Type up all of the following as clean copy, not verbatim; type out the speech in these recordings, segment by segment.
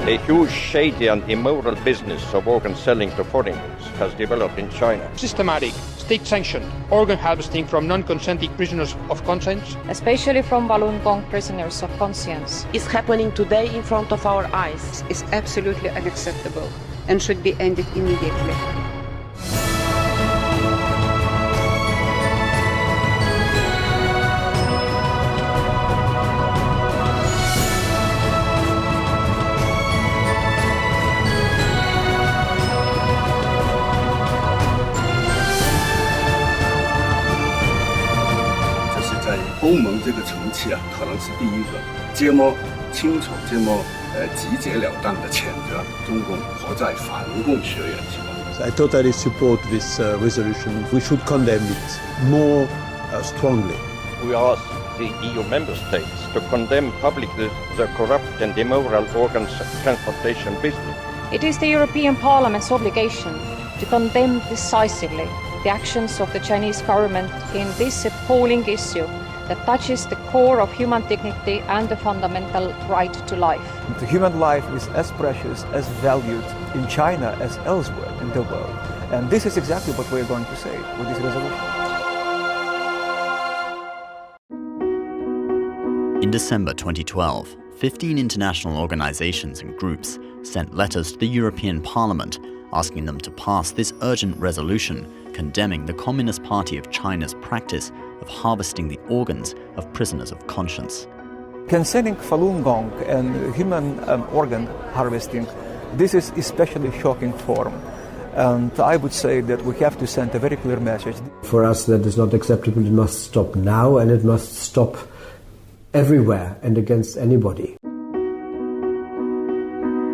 A huge shady and immoral business of organ selling to foreigners has developed in China. Systematic, state-sanctioned organ harvesting from non-consenting prisoners of conscience, especially from Falun Gong prisoners of conscience, is happening today in front of our eyes. Is absolutely unacceptable and should be ended immediately.这是在欧盟这个层次啊，可能是第一个这么清楚、这么直截了当的谴责中共活在反共学院之中。I totally support this resolution. We should condemn it more strongly. We ask the EU member states to condemn publicly the corrupt and immoral organs transplantation business. It is the European Parliament's obligation to condemn decisively the actions of the Chinese government in this appalling issue that touches the core of human dignity and the fundamental right to life. The human life is as precious, as valued in China as elsewhere in the world. And this is exactly what we're going to say with this resolution. In December 2012, 15 international organizations and groups sent letters to the European Parliament asking them to pass this urgent resolution condemning the Communist Party of China's practice of harvesting the organs of prisoners of conscience. Concerning Falun Gong and human organ harvesting, this is especially shocking form. And I would say that we have to send a very clear message. For us, that is not acceptable. It must stop now, and it must stop everywhere and against anybody.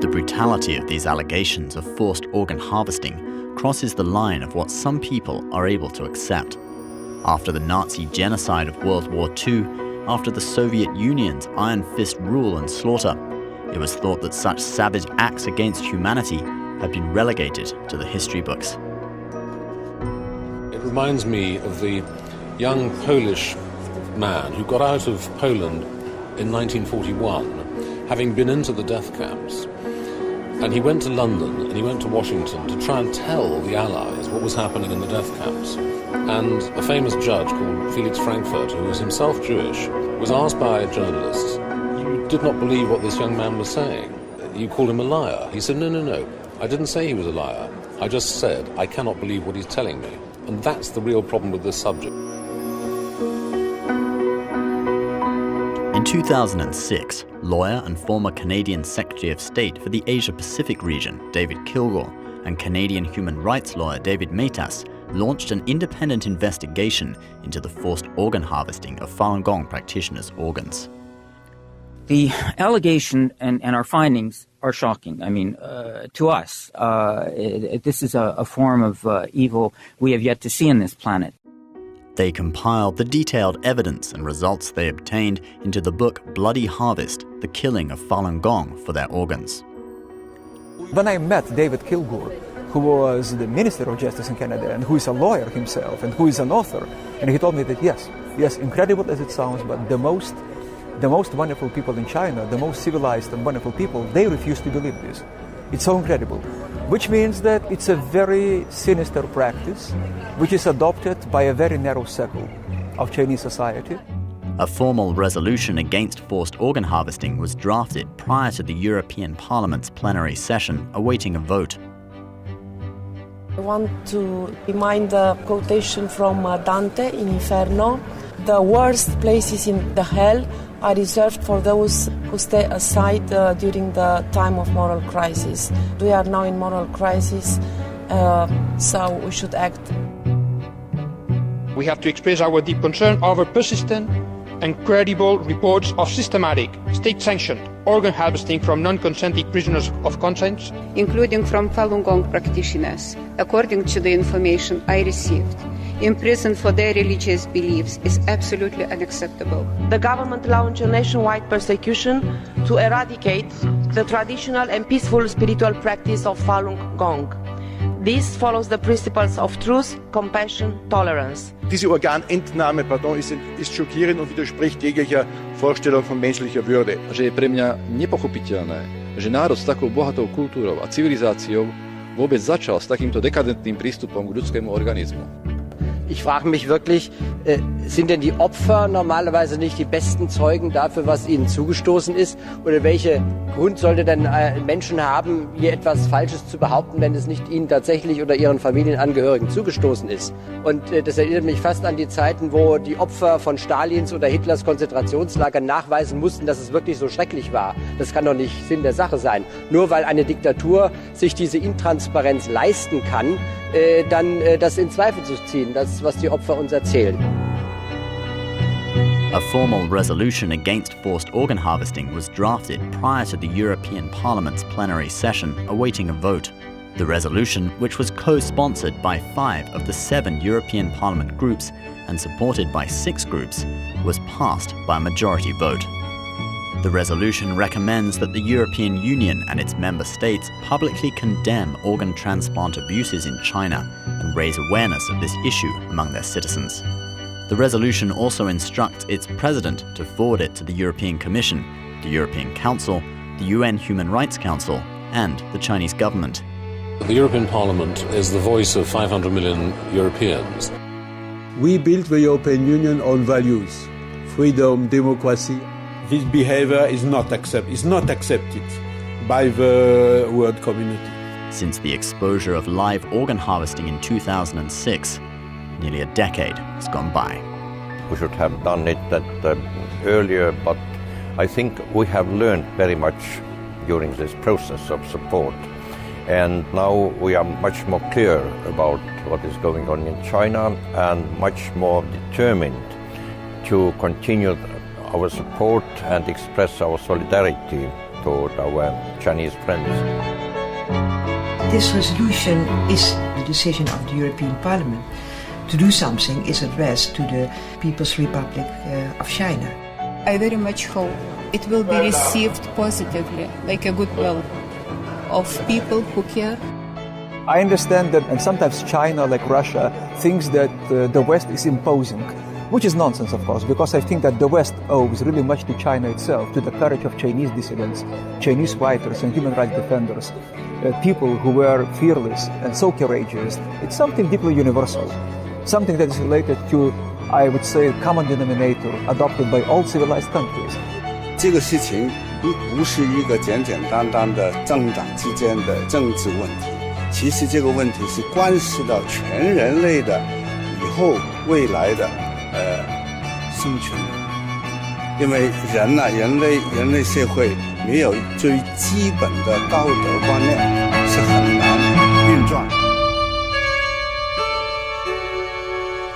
The brutality of these allegations of forced organ harvesting crosses the line of what some people are able to accept. After the Nazi genocide of World War II, after the Soviet Union's iron fist rule and slaughter, it was thought that such savage acts against humanity had been relegated to the history books. It reminds me of the young Polish man who got out of Poland in 1941, having been into the death camps. And he went to London and he went to Washington to try and tell the Allies what was happening in the death camps. And a famous judge called Felix Frankfurt, who was himself Jewish, was asked by a journalist, "You did not believe what this young man was saying. You called him a liar." He said, no. I didn't say he was a liar. I just said, I cannot believe what he's telling me. And that's the real problem with this subject. In 2006, lawyer and former Canadian Secretary of State for the Asia-Pacific region, David Kilgour, and Canadian human rights lawyer David Matas launched an independent investigation into the forced organ harvesting of Falun Gong practitioners' organs. The allegation and our findings are shocking. I mean, to us, this is a form of evil we have yet to see on this planet. They compiled the detailed evidence and results they obtained into the book Bloody Harvest, The Killing of Falun Gong for Their Organs. When I met David Kilgour, who was the Minister of Justice in Canada and who is a lawyer himself and who is an author, and he told me that yes, incredible as it sounds, but the most wonderful people in China, the most civilized and wonderful people, they refuse to believe this. It's so incredible. Which means that it's a very sinister practice, which is adopted by a very narrow circle of Chinese society. A formal resolution against forced organ harvesting was drafted prior to the European Parliament's plenary session, awaiting a vote. I want to remind the quotation from Dante in Inferno. The worst places in the hell are reserved for those who stay aside during the time of moral crisis. We are now in moral crisis, so we should act. we have to express our deep concern over persistent and credible reports of systematic, state-sanctioned organ harvesting from non-consenting prisoners of conscience, including from Falun Gong practitioners, according to the information I received. Imprisoned for their religious beliefs is absolutely unacceptable. The government launched a nationwide persecution to eradicate the traditional and peaceful spiritual practice of Falun Gong. This follows the principles of truth, compassion, tolerance. Diese Organentnahme, ist schockierend und widerspricht jeglicher Vorstellung von menschlicher Würde. Že je pre mňa nepochopiteľné, že národ s takou bohatou kultúrou a civilizáciou vôbec začal s takýmto dekadentným prístupom k ľudskému organizmu. Ich frage mich wirklich, sind denn die Opfer normalerweise nicht die besten Zeugen dafür, was ihnen zugestoßen ist? Oder welche Grund sollte denn Menschen haben, hier etwas Falsches zu behaupten, wenn es nicht ihnen tatsächlich oder ihren Familienangehörigen zugestoßen ist? Und das erinnert mich fast an die Zeiten, wo die Opfer von Stalins oder Hitlers Konzentrationslager nachweisen mussten, dass es wirklich so schrecklich war. Das kann doch nicht Sinn der Sache sein. Nur weil eine Diktatur sich diese Intransparenz leisten kann, dann das in Zweifel zu ziehen, das, was die Opfer uns erzählen. A formal resolution against forced organ harvesting was drafted prior to the European Parliament's plenary session, awaiting a vote. The resolution, which was co-sponsored by 5 of the 7 European Parliament groups and supported by 6 groups, was passed by a majority vote. The resolution recommends that the European Union and its member states publicly condemn organ transplant abuses in China and raise awareness of this issue among their citizens. The resolution also instructs its president to forward it to the European Commission, the European Council, the UN Human Rights Council, and the Chinese government. The European Parliament is the voice of 500 million Europeans. We built the European Union on values, freedom, democracy. This behavior is not accepted by the world community. Since the exposure of live organ harvesting in 2006, nearly a decade has gone by. We should have done it earlier, but I think we have learned very much during this process of support. And now we are much more clear about what is going on in China and much more determined to continue our support and express our solidarity toward our Chinese friends. This resolution is the decision of the European Parliament. To do something is addressed to the People's Republic of China. I very much hope it will be received positively, like a goodwill of people who care. I understand that, and sometimes China, like Russia, thinks that the West is imposing, which is nonsense, of course, because I think that the West owes really much to China itself, to the courage of Chinese dissidents, Chinese fighters and human rights defenders, people who were fearless and so courageous. It's something deeply universal, something that is related to, I would say, a common denominator adopted by all civilized countries. 这个事情不是一个简简单单的政党之间的政治问题，其实这个问题是关系到全人类的以后未来的生存。因为人类社会没有最基本的道德观念是很